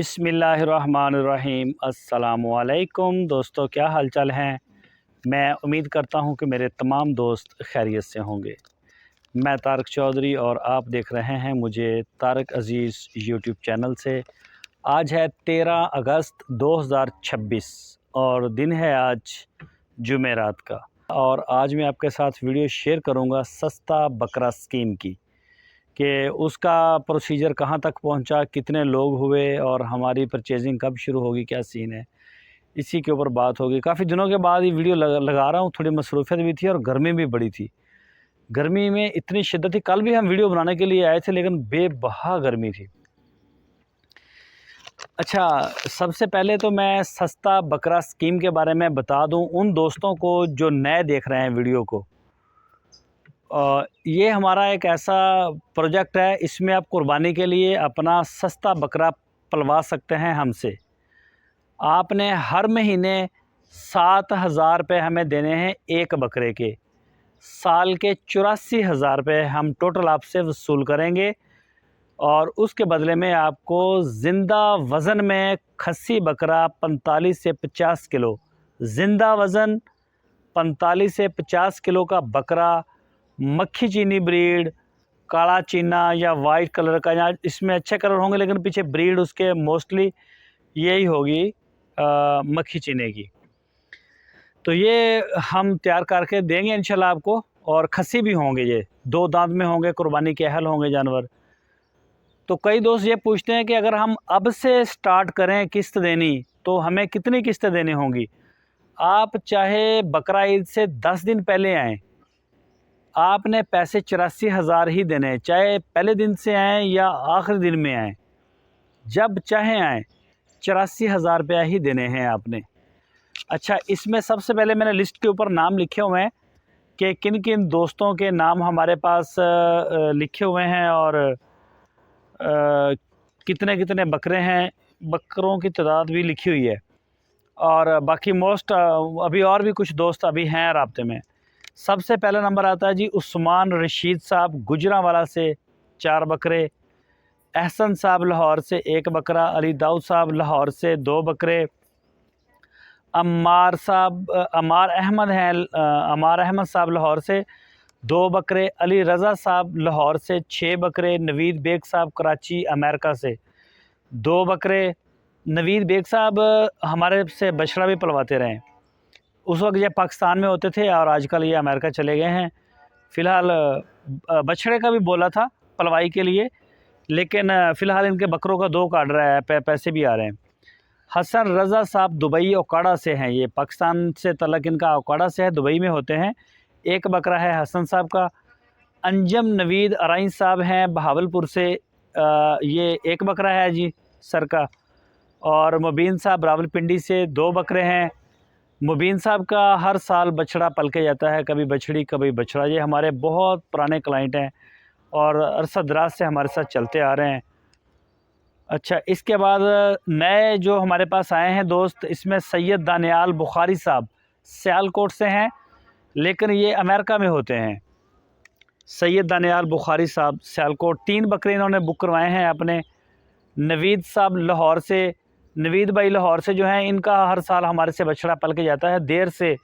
बिस्मिल्लाहिर्रहमानिर्रहीम। अस्सलामुअलैकुम दोस्तों, क्या हाल चाल हैं। मैं उम्मीद करता हूं कि मेरे तमाम दोस्त खैरियत से होंगे। मैं तारक चौधरी और आप देख रहे हैं मुझे तारक अज़ीज़ यूट्यूब चैनल से। आज है 13 अगस्त 2026 और दिन है आज जुमेरात का। और आज मैं आपके साथ वीडियो शेयर करूंगा सस्ता बकरा स्कीम की, कि उसका प्रोसीजर कहाँ तक पहुँचा, कितने लोग हुए और हमारी परचेजिंग कब शुरू होगी, क्या सीन है, इसी के ऊपर बात होगी। काफ़ी दिनों के बाद ये वीडियो लगा रहा हूँ। थोड़ी मसरूफियत भी थी और गर्मी भी बड़ी थी। गर्मी में इतनी शिद्दत थी, कल भी हम वीडियो बनाने के लिए आए थे लेकिन बेबहा गर्मी थी। अच्छा, सबसे पहले तो मैं सस्ता बकरा स्कीम के बारे में बता दूँ उन दोस्तों को जो नए देख रहे हैं वीडियो को। ये हमारा एक ऐसा प्रोजेक्ट है, इसमें आप कुर्बानी के लिए अपना सस्ता बकरा पलवा सकते हैं हमसे। आपने हर महीने 7,000 रुपये हमें देने हैं एक बकरे के। साल के 84,000 रुपये हम टोटल आपसे वसूल करेंगे और उसके बदले में आपको ज़िंदा वज़न में खस्सी बकरा 45 से 50 किलो, ज़िंदा वज़न 45 से 50 किलो का बकरा, मक्खी चीनी ब्रीड, काला चीना या वाइट कलर का, या इसमें अच्छे कलर होंगे लेकिन पीछे ब्रीड उसके मोस्टली यही होगी मक्खी चीने की। तो ये हम तैयार करके देंगे इंशाल्लाह आपको। और खस्सी भी होंगे, ये 2 दांत में होंगे, कुर्बानी के अहल होंगे जानवर। तो कई दोस्त ये पूछते हैं कि अगर हम अब से स्टार्ट करें किस्त देनी तो हमें कितनी किस्तें देनी होंगी। आप चाहे बकरा ईद से 10 दिन पहले आएँ, आपने पैसे 84,000 ही देने हैं, चाहे पहले दिन से आएँ या आखिरी दिन में आएँ। जब चाहें आएँ, 84,000 रुपया ही देने हैं आपने। अच्छा, इसमें सबसे पहले मैंने लिस्ट के ऊपर नाम लिखे हुए हैं कि किन किन दोस्तों के नाम हमारे पास लिखे हुए हैं और कितने कितने बकरे हैं, बकरों की तादाद भी लिखी हुई है। और बाकी मोस्ट अभी और भी कुछ दोस्त अभी हैं राब्ते में। सबसे पहला नंबर आता है जी उस्मान रशीद साहब गुजरांवाला से 4 बकरे, एहसन साहब लाहौर से 1 बकरा, अली दाऊद साहब लाहौर से 2 बकरे, अम्मार अहमद साहब लाहौर से 2 बकरे, अली रज़ा साहब लाहौर से 6 बकरे, नवीद बेग साहब कराची अमेरिका से 2 बकरे। नवीद बेग साहब हमारे से बछड़ा भी पलवाते रहे। उस वक्त ये पाकिस्तान में होते थे और आजकल ये अमेरिका चले गए हैं। फ़िलहाल बछड़े का भी बोला था पलवाई के लिए, लेकिन फ़िलहाल इनके बकरों का 2 काट रहा है, पैसे भी आ रहे हैं। हसन रज़ा साहब दुबई ओकाड़ा से हैं, ये पाकिस्तान से तलक इनका ओकाड़ा से है, दुबई में होते हैं। 1 बकरा है हसन साहब का। अंजम नवीद अराइन साहब हैं बहावलपुर से, ये 1 बकरा है जी सर का। और मुबीन साहब रावलपिंडी से 2 बकरे हैं। मुबीन साहब का हर साल बछड़ा पल के जाता है, कभी बछड़ी कभी बछड़ा। ये हमारे बहुत पुराने क्लाइंट हैं और अरसा दराज से हमारे साथ चलते आ रहे हैं। अच्छा, इसके बाद नए जो हमारे पास आए हैं दोस्त, इसमें सैयद दानियाल बुखारी साहब सियालकोट से हैं लेकिन ये अमेरिका में होते हैं। सैयद दानियाल बुखारी साहब सियालकोट, 3 बकरे इन्होंने बुक करवाए हैं अपने। नवीद साहब लाहौर से, नवीद भाई लाहौर से जो हैं, इनका हर साल हमारे से बछड़ा पल के जाता है। देर से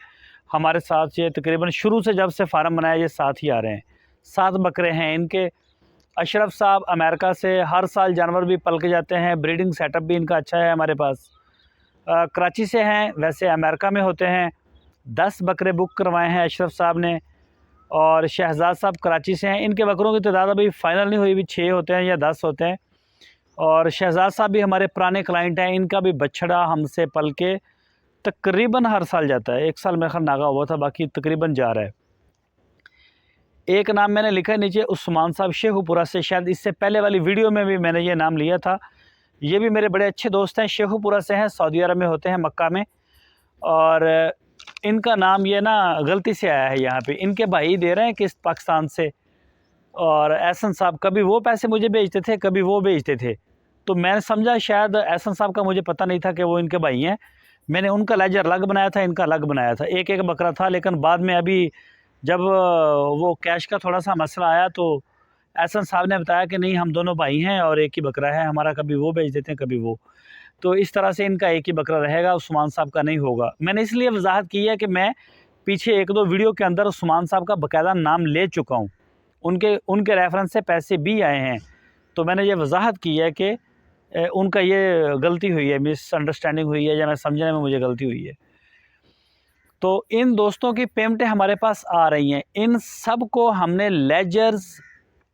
हमारे साथ ये तकरीबन शुरू से जब से फार्म बनाया ये साथ ही आ रहे हैं। 7 बकरे हैं इनके। अशरफ साहब अमेरिका से हर साल जानवर भी पल के जाते हैं, ब्रीडिंग सेटअप भी इनका अच्छा है हमारे पास। कराची से हैं, वैसे अमेरिका में होते हैं। 10 बकरे बुक करवाए हैं अशरफ साहब ने। और शहजाद साहब कराची से हैं, इनके बकरों की तादाद अभी फ़ाइनल नहीं हुई, भी 6 होते हैं या 10 होते हैं। और शहजाद साहब भी हमारे पुराने क्लाइंट हैं, इनका भी बछड़ा हमसे पल के तकरीबन हर साल जाता है। 1 साल मेरे ख्याल नागा हुआ था, बाकी तकरीबन जा रहा है। एक नाम मैंने लिखा है नीचे उस्मान साहब शेखुपुरा से, शायद इससे पहले वाली वीडियो में भी मैंने ये नाम लिया था। ये भी मेरे बड़े अच्छे दोस्त हैं, शेखुपुरा से हैं, सऊदी अरब में होते हैं, मक्का में। और इनका नाम ये ना गलती से आया है यहाँ पे, इनके भाई दे रहे हैं किस्त पाकिस्तान से। और एहसन साहब कभी वो पैसे मुझे भेजते थे, कभी वो भेजते थे, तो मैंने समझा शायद एहसन साहब का मुझे पता नहीं था कि वो इनके भाई हैं। मैंने उनका लेजर अलग बनाया था, इनका अलग बनाया था। 1 बकरा था, लेकिन बाद में अभी जब वो कैश का थोड़ा सा मसला आया तो एहसन साहब ने बताया कि नहीं हम दोनों भाई हैं और एक ही बकरा है हमारा, कभी वो बेच देते हैं कभी वो, तो इस तरह से इनका एक ही बकरा रहेगा, उस्मान साहब का नहीं होगा। मैंने इसलिए वजाहत की है कि मैं पीछे 1-2 वीडियो के अंदर उस्मान साहब का बाकायदा नाम ले चुका हूँ, उनके रेफरेंस से पैसे भी आए हैं, तो मैंने ये वजाहत की है कि उनका ये गलती हुई है, मिसअंडरस्टैंडिंग हुई है, या मैं समझने में मुझे गलती हुई है। तो इन दोस्तों की पेमेंटें हमारे पास आ रही हैं, इन सब को हमने लेजर्स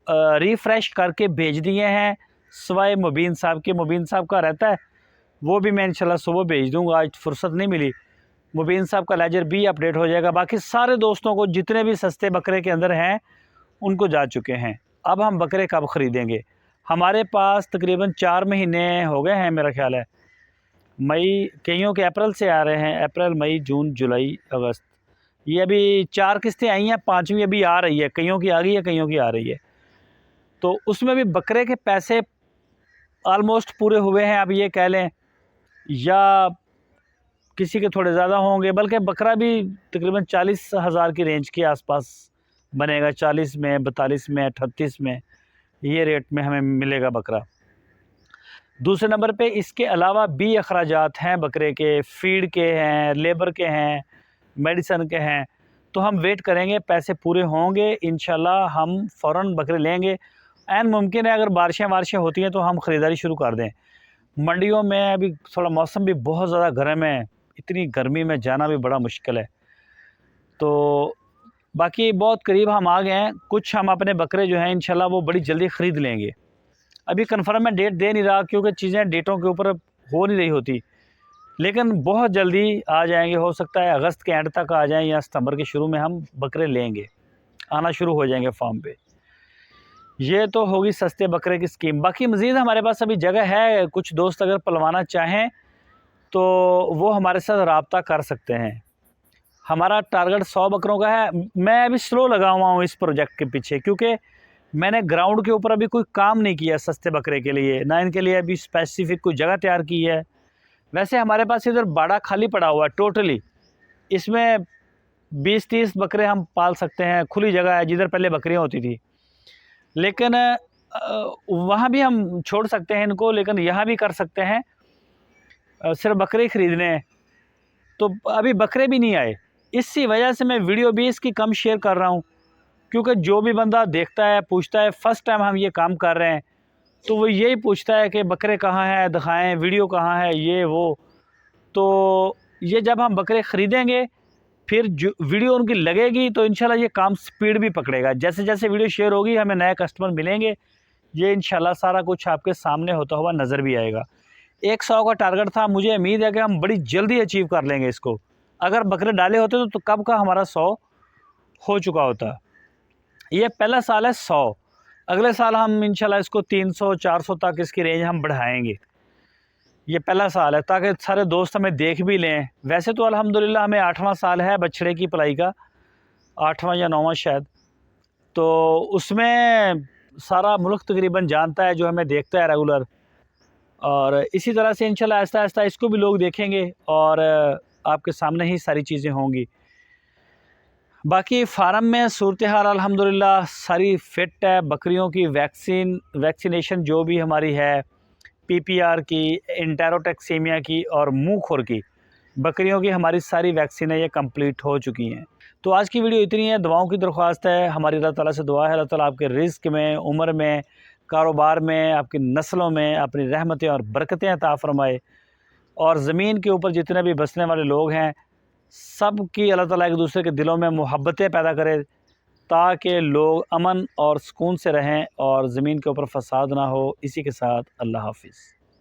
रिफ़्रेश करके भेज दिए हैं, सिवाय मुबीन साहब के। मुबीन साहब का रहता है, वो भी मैं इंशाल्लाह सुबह भेज दूंगा, आज फुर्सत नहीं मिली। मुबीन साहब का लेजर भी अपडेट हो जाएगा। बाकी सारे दोस्तों को जितने भी सस्ते बकरे के अंदर हैं उनको जा चुके हैं। अब हम बकरे कब ख़रीदेंगे? हमारे पास तकरीबन 4 महीने हो गए हैं मेरा ख्याल है, मई, कईयों के अप्रैल से आ रहे हैं, अप्रैल मई जून जुलाई अगस्त, ये अभी 4 किस्तें आई हैं, 5वीं अभी आ रही है, कईयों की आ गई है कईयों की आ रही है। तो उसमें भी बकरे के पैसे आलमोस्ट पूरे हुए हैं, अब ये कह लें, या किसी के थोड़े ज़्यादा होंगे, बल्कि बकरा भी तकरीबन 40,000 की रेंज के आसपास बनेगा, 40 में, 42 में, 38 में, ये रेट में हमें मिलेगा बकरा। दूसरे नंबर पे इसके अलावा भी अखराजात हैं बकरे के, फीड के हैं, लेबर के हैं, मेडिसन के हैं, तो हम वेट करेंगे, पैसे पूरे होंगे इंशाल्लाह हम फ़ौरन बकरे लेंगे। ऐन मुमकिन है अगर बारिशें होती हैं तो हम ख़रीदारी शुरू कर दें। मंडियों में अभी थोड़ा मौसम भी बहुत ज़्यादा गर्म है, इतनी गर्मी में जाना भी बड़ा मुश्किल है। तो बाकी बहुत करीब हम आ गए हैं, कुछ हम अपने बकरे जो हैं इंशाल्लाह वो बड़ी जल्दी ख़रीद लेंगे। अभी कन्फर्म मैं डेट दे नहीं रहा क्योंकि चीज़ें डेटों के ऊपर हो नहीं रही होती, लेकिन बहुत जल्दी आ जाएंगे। हो सकता है अगस्त के एंड तक आ जाएं या सितंबर के शुरू में हम बकरे लेंगे, आना शुरू हो जाएंगे फार्म पे। ये तो होगी सस्ते बकरे की स्कीम। बाकी मज़ीद हमारे पास अभी जगह है, कुछ दोस्त अगर पलवाना चाहें तो वो हमारे साथ रब्ता कर सकते हैं। हमारा टारगेट 100 बकरों का है। मैं अभी स्लो लगा हुआ हूँ इस प्रोजेक्ट के पीछे, क्योंकि मैंने ग्राउंड के ऊपर अभी कोई काम नहीं किया सस्ते बकरे के लिए, ना इनके लिए अभी स्पेसिफिक कोई जगह तैयार की है। वैसे हमारे पास इधर बाड़ा खाली पड़ा हुआ है टोटली, इसमें 20-30 बकरे हम पाल सकते हैं, खुली जगह है जिधर पहले बकरियां होती थी। लेकिन वहाँ भी हम छोड़ सकते हैं इनको, लेकिन यहाँ भी कर सकते हैं, सिर्फ बकरे ख़रीदने हैं। तो अभी बकरे भी नहीं आए, इसी वजह से मैं वीडियो भी इसकी कम शेयर कर रहा हूँ, क्योंकि जो भी बंदा देखता है पूछता है, फ़र्स्ट टाइम हम ये काम कर रहे हैं तो वो यही पूछता है कि बकरे कहाँ हैं, दिखाएं, वीडियो कहाँ है, ये वो। तो ये जब हम बकरे ख़रीदेंगे फिर जो वीडियो उनकी लगेगी तो इंशाल्लाह ये काम स्पीड भी पकड़ेगा। जैसे जैसे वीडियो शेयर होगी हमें नए कस्टमर मिलेंगे, ये इंशाल्लाह सारा कुछ आपके सामने होता हुआ नज़र भी आएगा। 100 का टारगेट था, मुझे उम्मीद है कि हम बड़ी जल्दी अचीव कर लेंगे इसको। अगर बकरे डाले होते तो कब का हमारा 100 हो चुका होता। ये पहला साल है 100, अगले साल हम इंशाल्लाह इसको 300-400 तक इसकी रेंज हम बढ़ाएंगे। ये पहला साल है ताकि सारे दोस्त हमें देख भी लें। वैसे तो अल्हम्दुलिल्लाह हमें 8वां साल है बछड़े की पलाई का, 8वां या 9वां शायद, तो उसमें सारा मुल्क तकरीबन जानता है जो हमें देखता है रेगुलर, और इसी तरह से इंशाल्लाह आहिस्ता आहिस्ता इसको भी लोग देखेंगे और आपके सामने ही सारी चीज़ें होंगी। बाकी फार्म में सूरत हाल अल्हम्दुलिल्लाह सारी फ़िट है। बकरियों की वैक्सीनेशन जो भी हमारी है, PPR की, इंटेरोटैक्सीमिया की और मुँह खुर की, बकरियों की हमारी सारी वैक्सीनें ये कंप्लीट हो चुकी हैं। तो आज की वीडियो इतनी है। दुआओं की दरख्वास्त है, हमारी अल्लाह ताला से दुआ है अल्लाह ताला आपके रिज़्क़ में, उम्र में, कारोबार में, आपकी नस्लों में अपनी रहमतें और बरकतें अता फ़रमाए, और ज़मीन के ऊपर जितने भी बसने वाले लोग हैं सब की अल्लाह ताला एक दूसरे के दिलों में मोहब्बतें पैदा करे, ताकि लोग अमन और सुकून से रहें और ज़मीन के ऊपर फ़साद ना हो। इसी के साथ अल्लाह हाफ़िज़।